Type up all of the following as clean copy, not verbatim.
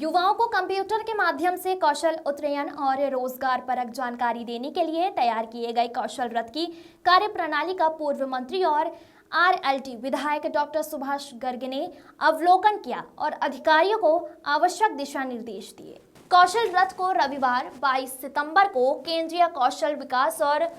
युवाओं को कंप्यूटर के माध्यम से कौशल उन्नयन और रोजगार परक जानकारी देने के लिए तैयार किए गए कौशल रथ की कार्यप्रणाली का पूर्व मंत्री और आरएलटी विधायक डॉक्टर सुभाष गर्ग ने अवलोकन किया और अधिकारियों को आवश्यक दिशा निर्देश दिए। कौशल रथ को रविवार 22 सितंबर को केंद्रीय कौशल विकास और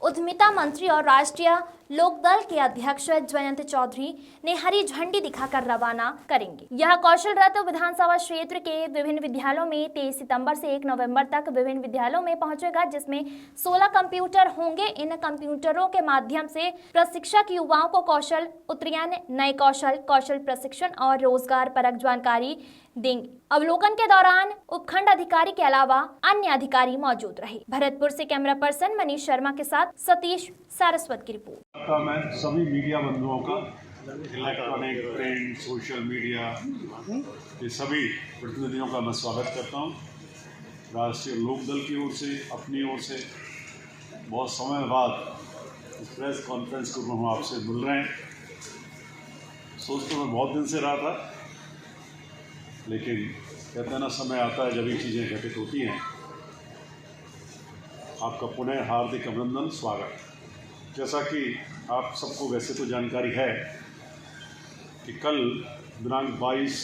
उद्यमिता मंत्री और राष्ट्रीय लोकदल के अध्यक्ष जयंत चौधरी ने हरी झंडी दिखाकर रवाना करेंगे। यह कौशल रथ विधानसभा क्षेत्र के विभिन्न विद्यालयों में 23 सितंबर से 1 नवंबर तक विभिन्न विद्यालयों में पहुंचेगा, जिसमें 16 कंप्यूटर होंगे। इन कंप्यूटरों के माध्यम से प्रशिक्षक युवाओं को कौशल उन्नयन, नए कौशल प्रशिक्षण और रोजगार परक जानकारी देंगे। अवलोकन के दौरान उपखंड अधिकारी के अलावा अन्य अधिकारी मौजूद रहे। भरतपुर से कैमरा पर्सन मनीष शर्मा के साथ सतीश सारस्वत की रिपोर्ट। मैं सभी मीडिया बंधुओं का, इलेक्ट्रॉनिक, प्रिंट, सोशल मीडिया, ये सभी प्रतिनिधियों का मैं स्वागत करता हूँ। राष्ट्रीय लोकदल की ओर से, अपनी ओर से बहुत समय बाद इस प्रेस कॉन्फ्रेंस को हम आपसे मिल रहे हैं। सोच तो मैं बहुत दिन से रहा था, लेकिन कहते हैं ना, समय आता है जब ये चीज़ें घटित होती हैं। आपका पुनः हार्दिक अभिनंदन, स्वागत। जैसा कि आप सबको वैसे तो जानकारी है कि कल दिनांक 22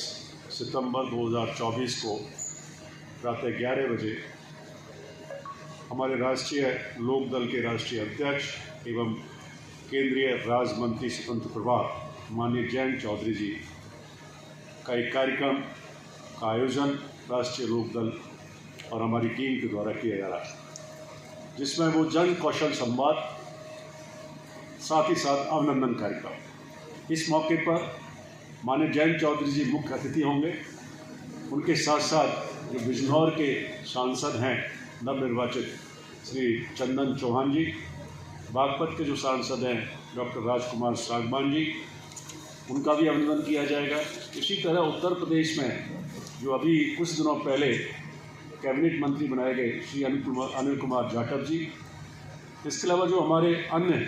सितंबर 2024 को प्रातः 11 बजे हमारे राष्ट्रीय लोकदल के राष्ट्रीय अध्यक्ष एवं केंद्रीय राज्य मंत्री स्वतंत्र प्रभार माननीय जयंत चौधरी जी का एक कार्यक्रम का आयोजन राष्ट्रीय लोकदल और हमारी टीम के द्वारा किया जा रहा है, जिसमें वो जन कौशल संवाद, साथ ही साथ अभिनंदन कार्यक्रम। इस मौके पर माननीय जयंत चौधरी जी मुख्य अतिथि होंगे। उनके साथ साथ जो बिजनौर के सांसद हैं नवनिर्वाचित श्री चंदन चौहान जी, बागपत के जो सांसद हैं डॉक्टर राजकुमार सागवान जी, उनका भी अभिनंदन किया जाएगा। इसी तरह उत्तर प्रदेश में जो अभी कुछ दिनों पहले कैबिनेट मंत्री बनाए गए श्री अनिल कुमार जाटव जी, इसके अलावा जो हमारे अन्य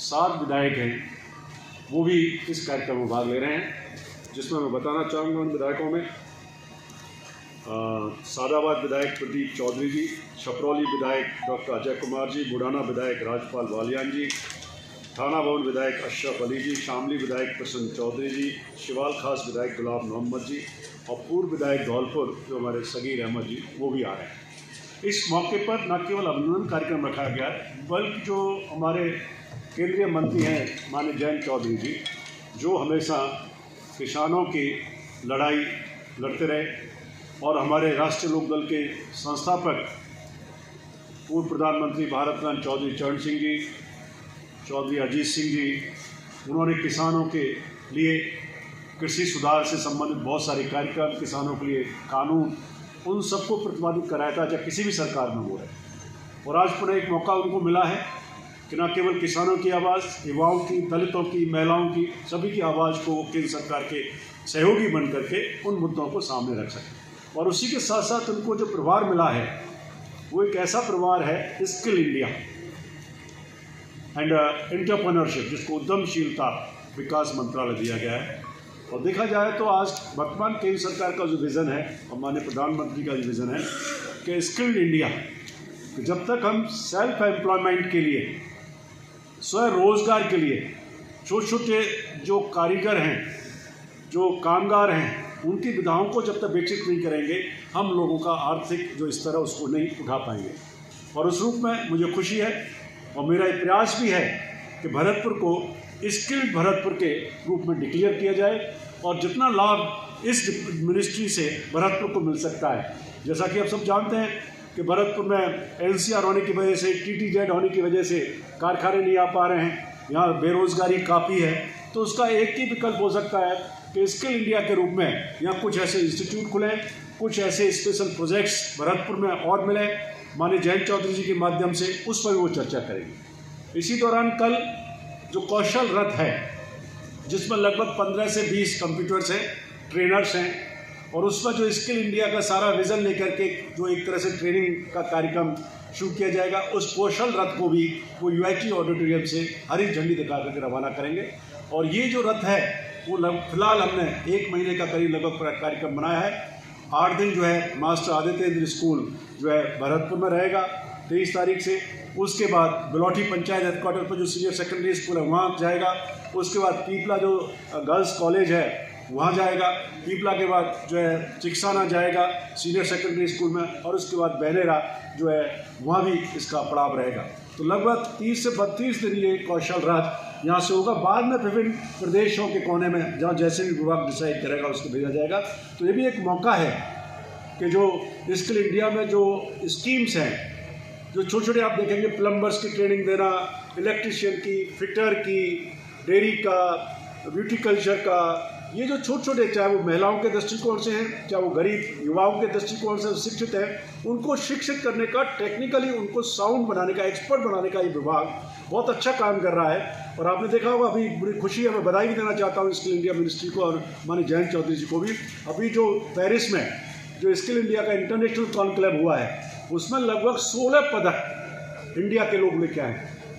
7 विधायक हैं वो भी इस कार्यक्रम में भाग ले रहे हैं, जिसमें मैं बताना चाहूँगा उन विधायकों में सादाबाद विधायक प्रदीप चौधरी जी, छपरौली विधायक डॉक्टर अजय कुमार जी, बुढ़ाना विधायक राजपाल वालियान जी, थाना भवन विधायक अशरफ अली जी, शामली विधायक प्रसन्न चौधरी जी, शिवाल खास विधायक गुलाब मोहम्मद जी और पूर्व विधायक धौलपुर जो हमारे सगीर अहमद जी, वो भी आ रहे हैं। इस मौके पर न केवल अभिनंदन कार्यक्रम रखा गया है, बल्कि जो हमारे केंद्रीय मंत्री हैं माननीय जयंत चौधरी जी, जो हमेशा किसानों की लड़ाई लड़ते रहे और हमारे राष्ट्रीय लोकदल के संस्थापक पूर्व प्रधानमंत्री भारत रत्न चौधरी चरण सिंह जी, चौधरी अजीत सिंह जी, उन्होंने किसानों के लिए कृषि सुधार से संबंधित बहुत सारे कार्यक्रम, किसानों के लिए कानून, उन सबको प्रतिपादित कराया था जब किसी भी सरकार में हो रहे। और आज पुनः एक मौका उनको मिला है कि न केवल किसानों की आवाज़, युवाओं की, दलितों की, महिलाओं की, सभी की आवाज़ को केंद्र सरकार के सहयोगी बन करके उन मुद्दों को सामने रख सकें। और उसी के साथ साथ उनको जो प्रभार मिला है वो एक ऐसा प्रभार है स्किल इंडिया एंड एंटरप्रेन्योरशिप, जिसको उद्यमशीलता विकास मंत्रालय दिया गया है। और देखा जाए तो आज वर्तमान केंद्र सरकार का जो विज़न है और माननीय प्रधानमंत्री का जो विज़न है कि स्किल्ड इंडिया, जब तक हम सेल्फ एम्प्लॉयमेंट के लिए, स्वयं रोजगार के लिए छोटे छोटे जो कारीगर हैं, जो कामगार हैं, उनकी विधाओं को जब तक विकसित नहीं करेंगे, हम लोगों का आर्थिक जो स्तर है उसको नहीं उठा पाएंगे। और उस रूप में मुझे खुशी है और मेरा एक प्रयास भी है कि भरतपुर को स्किल्ड भरतपुर के रूप में डिक्लेयर किया जाए और जितना लाभ इस मिनिस्ट्री से भरतपुर को मिल सकता है। जैसा कि आप सब जानते हैं कि भरतपुर में एनसीआर होने की वजह से, टीटीजेड होने की वजह से कारखाने नहीं आ पा रहे हैं, यहाँ बेरोजगारी काफ़ी है। तो उसका एक ही विकल्प हो सकता है कि स्किल इंडिया के रूप में यहाँ कुछ ऐसे इंस्टीट्यूट खुलें, कुछ ऐसे स्पेशल प्रोजेक्ट्स भरतपुर में और मिले। माननीय जयंत चौधरी जी के माध्यम से उस पर भी वो चर्चा करेंगे। इसी दौरान कल जो कौशल रथ है, जिसमें लगभग 15 से 20 कंप्यूटर्स हैं, ट्रेनर्स हैं, और उसमें जो स्किल इंडिया का सारा विज़न लेकर के जो एक तरह से ट्रेनिंग का कार्यक्रम शुरू किया जाएगा, उस कौशल रथ को भी वो यूआईटी ऑडिटोरियम से हरी झंडी दिखा करके रवाना करेंगे। और ये जो रथ है वो फिलहाल हमने 1 महीने का करीब लगभग कार्यक्रम बनाया है 8 दिन जो है मास्टर आदित्य स्कूल जो है भरतपुर में रहेगा 23 तारीख से। उसके बाद बिलौटी पंचायत हेडक्वार्टर पर जो सीनियर सेकेंडरी स्कूल है वहाँ जाएगा। उसके बाद पीपला जो गर्ल्स कॉलेज है वहाँ जाएगा। पीपला के बाद जो है चिकसाना जाएगा सीनियर सेकेंडरी स्कूल में, और उसके बाद बहनेरा जो है वहाँ भी इसका पड़ाव रहेगा। तो लगभग 30 से 32 दिन ये कौशल रथ यहाँ से होगा। बाद में विभिन्न प्रदेशों के कोने में जहाँ जैसे भी विभाग डिसाइड करेगा उसको भेजा जाएगा। तो ये भी एक मौका है कि जो स्किल इंडिया में जो स्कीम्स हैं, जो छोटे छोटे आप देखेंगे प्लम्बर्स की ट्रेनिंग देना, इलेक्ट्रिशियन की, फिटर की, डेयरी का, ब्यूटी कल्चर का, ये जो छोटे छोटे चाहे वो महिलाओं के दृष्टिकोण से हैं, चाहे वो गरीब युवाओं के दृष्टिकोण से शिक्षित हैं, उनको शिक्षित करने का, टेक्निकली उनको साउंड बनाने का, एक्सपर्ट बनाने का ये विभाग बहुत अच्छा काम कर रहा है। और आपने देखा होगा, अभी बड़ी खुशी है, मैं बधाई भी देना चाहता हूँ स्किल इंडिया मिनिस्ट्री को और माननीय जयंत चौधरी जी को भी। अभी जो पेरिस में जो स्किल इंडिया का इंटरनेशनल कॉन्क्लेव हुआ है उसमें लगभग 16 पदक इंडिया के लोग लेके आए।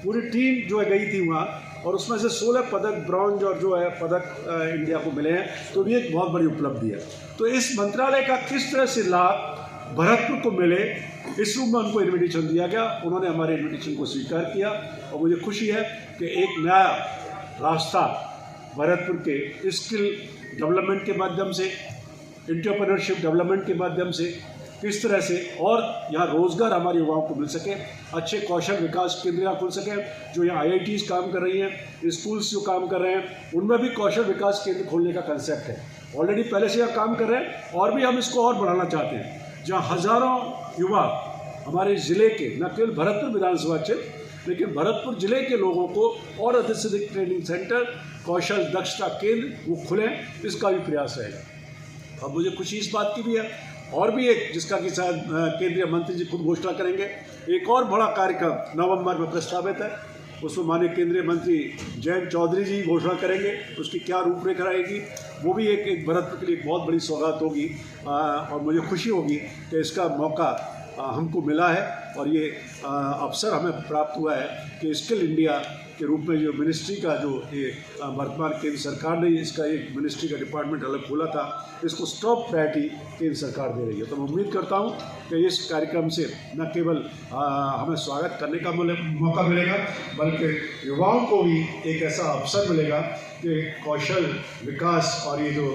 पूरी टीम जो है गई थी वहाँ, और उसमें से 16 पदक ब्रॉन्ज और जो है पदक इंडिया को मिले हैं। तो ये एक बहुत बड़ी उपलब्धि है। तो इस मंत्रालय का किस तरह से लाभ भरतपुर को मिले, इस रूप में उनको इन्विटेशन दिया गया। उन्होंने हमारे इन्विटेशन को स्वीकार किया और मुझे खुशी है कि एक नया रास्ता भरतपुर के स्किल डेवलपमेंट के माध्यम से, एंटरप्रेन्योरशिप डेवलपमेंट के माध्यम से किस तरह से और यहाँ रोज़गार हमारे युवाओं को मिल सके, अच्छे कौशल विकास केंद्र यहाँ खुल सके। जो यहाँ IITs काम कर रही हैं, स्कूल्स जो काम कर रहे हैं, उनमें भी कौशल विकास केंद्र खोलने का कंसेप्ट है। ऑलरेडी पहले से यहाँ काम कर रहे हैं और भी हम इसको और बढ़ाना चाहते हैं। जहाँ हज़ारों युवा हमारे ज़िले के, न केवल भरतपुर विधानसभा क्षेत्र लेकिन भरतपुर ज़िले के लोगों को और अधिक से अधिक ट्रेनिंग सेंटर, कौशल दक्षता केंद्र वो खुलें, इसका भी प्रयास रहेगा। अब मुझे खुशी इस बात की भी है, और भी एक जिसका कि शायद केंद्रीय मंत्री जी खुद घोषणा करेंगे, एक और बड़ा कार्यक्रम नवंबर में प्रस्तावित है। उसमें माननीय केंद्रीय मंत्री जयंत चौधरी जी घोषणा करेंगे। उसकी क्या रूपरेखा रहेगी, वो भी एक भरतपुर के लिए एक बहुत बड़ी सौगात होगी। और मुझे खुशी होगी कि इसका मौका हमको मिला है और ये अवसर हमें प्राप्त हुआ है कि स्किल इंडिया के रूप में जो मिनिस्ट्री का जो ये वर्तमान केंद्र सरकार ने इसका एक मिनिस्ट्री का डिपार्टमेंट अलग खोला था, इसको टॉप प्रायोरिटी केंद्र सरकार दे रही है। तो मैं उम्मीद करता हूँ कि इस कार्यक्रम से न केवल हमें स्वागत करने का मौका मिलेगा, बल्कि युवाओं को भी एक ऐसा अवसर मिलेगा कि कौशल विकास और ये जो